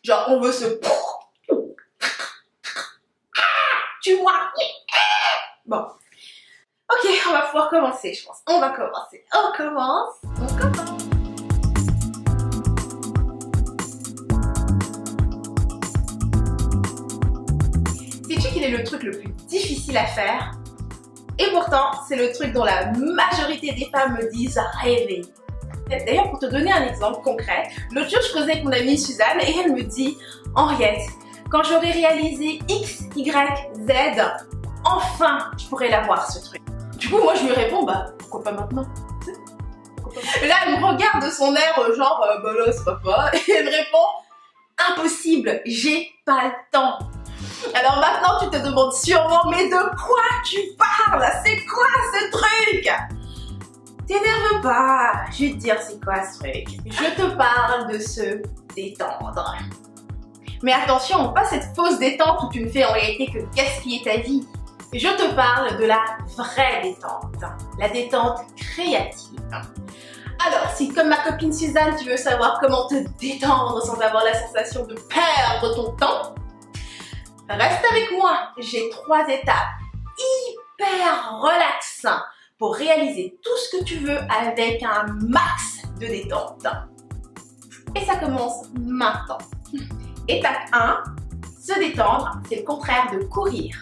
Genre, on veut se... Tu vois? Bon. Ok, on va pouvoir commencer, je pense. On va commencer. On commence. Sais-tu quel est le truc le plus difficile à faire? Et pourtant, c'est le truc dont la majorité des femmes me disent rêver. D'ailleurs, pour te donner un exemple concret, l'autre jour, je causais avec mon amie Suzanne et elle me dit « Henriette, quand j'aurai réalisé X, Y, Z, enfin, je pourrai l'avoir ce truc. » Du coup, moi, je lui réponds « Bah, pourquoi pas maintenant ?» Là, elle me regarde de son air genre « Bah là, c'est pas » et elle répond « Impossible, j'ai pas le temps. » Alors maintenant, tu te demandes sûrement « Mais de quoi tu parles? C'est quoi ce truc ?» T'énerve pas, je vais te dire c'est quoi ce truc. Je te parle de se détendre. Mais attention, pas cette fausse détente où tu ne fais en réalité que gaspiller ta vie. Je te parle de la vraie détente, la détente créative. Alors, si comme ma copine Suzanne, tu veux savoir comment te détendre sans avoir la sensation de perdre ton temps, reste avec moi. J'ai 3 étapes hyper relaxantes pour réaliser tout ce que tu veux avec un max de détente. Et ça commence maintenant. Étape 1, se détendre, c'est le contraire de courir.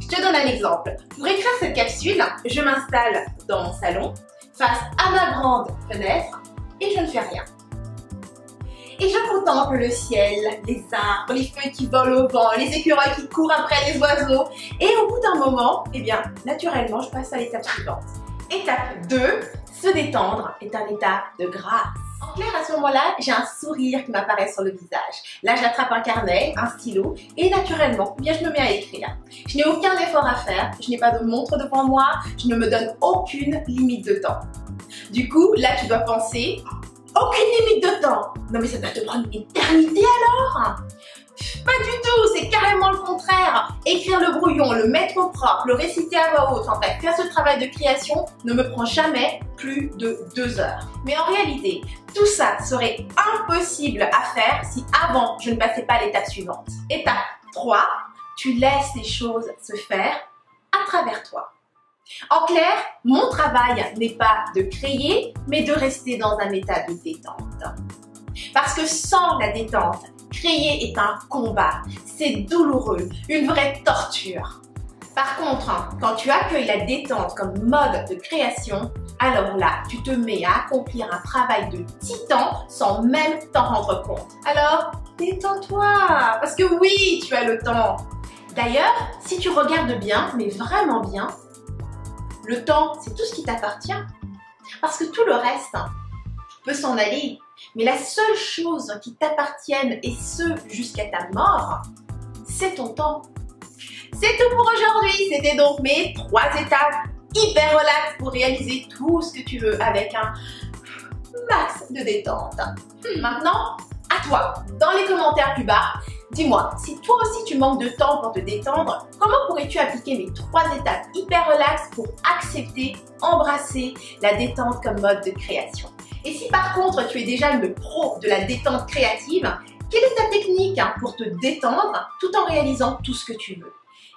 Je te donne un exemple. Pour écrire cette capsule, je m'installe dans mon salon, face à ma grande fenêtre, et je ne fais rien. Et je contemple le ciel, les arbres, les feuilles qui volent au vent, les écureuils qui courent après les oiseaux. Et au bout d'un moment, eh bien, naturellement, je passe à l'étape suivante. Étape 2, se détendre est un état de grâce. En clair, à ce moment-là, j'ai un sourire qui m'apparaît sur le visage. Là, j'attrape un carnet, un stylo, et naturellement, eh bien, je me mets à écrire. Je n'ai aucun effort à faire, je n'ai pas de montre devant moi, je ne me donne aucune limite de temps. Du coup, là, tu dois penser... Aucune limite de temps. Non mais ça doit te prendre une éternité alors? Pas du tout, c'est carrément le contraire. Écrire le brouillon, le mettre au propre, le réciter à voix haute, en fait, faire ce travail de création ne me prend jamais plus de 2 heures. Mais en réalité, tout ça serait impossible à faire si avant je ne passais pas à l'étape suivante. Étape 3, tu laisses les choses se faire à travers toi. En clair, mon travail n'est pas de créer, mais de rester dans un état de détente. Parce que sans la détente, créer est un combat, c'est douloureux, une vraie torture. Par contre, quand tu accueilles la détente comme mode de création, alors là, tu te mets à accomplir un travail de titan sans même t'en rendre compte. Alors, détends-toi, parce que oui, tu as le temps. D'ailleurs, si tu regardes bien, mais vraiment bien, le temps, c'est tout ce qui t'appartient. Parce que tout le reste peut s'en aller. Mais la seule chose qui t'appartienne, et ce jusqu'à ta mort, c'est ton temps. C'est tout pour aujourd'hui. C'était donc mes 3 étapes hyper relax pour réaliser tout ce que tu veux avec un max de détente. Maintenant, à toi, dans les commentaires plus bas, dis-moi, si toi aussi tu manques de temps pour te détendre, comment pourrais-tu appliquer mes 3 étapes hyper relax pour accepter, embrasser la détente comme mode de création? Et si par contre tu es déjà une pro de la détente créative, quelle est ta technique pour te détendre tout en réalisant tout ce que tu veux?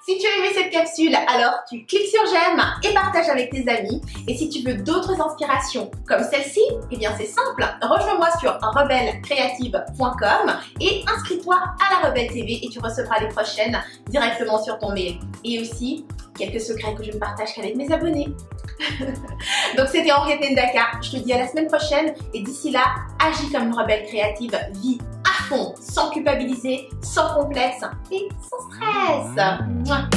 Si tu as aimé cette capsule, alors tu cliques sur j'aime et partage avec tes amis. Et si tu veux d'autres inspirations comme celle-ci, eh bien c'est simple, rejoins-moi sur rebellecreative.com et inscris-toi à la Rebelle TV et tu recevras les prochaines directement sur ton mail. Et aussi, quelques secrets que je ne partage qu'avec mes abonnés. Donc c'était Henriette Ndaka, je te dis à la semaine prochaine et d'ici là, agis comme une rebelle créative, vis à fond, sans culpabiliser, sans complexe et sans stress. Mouah.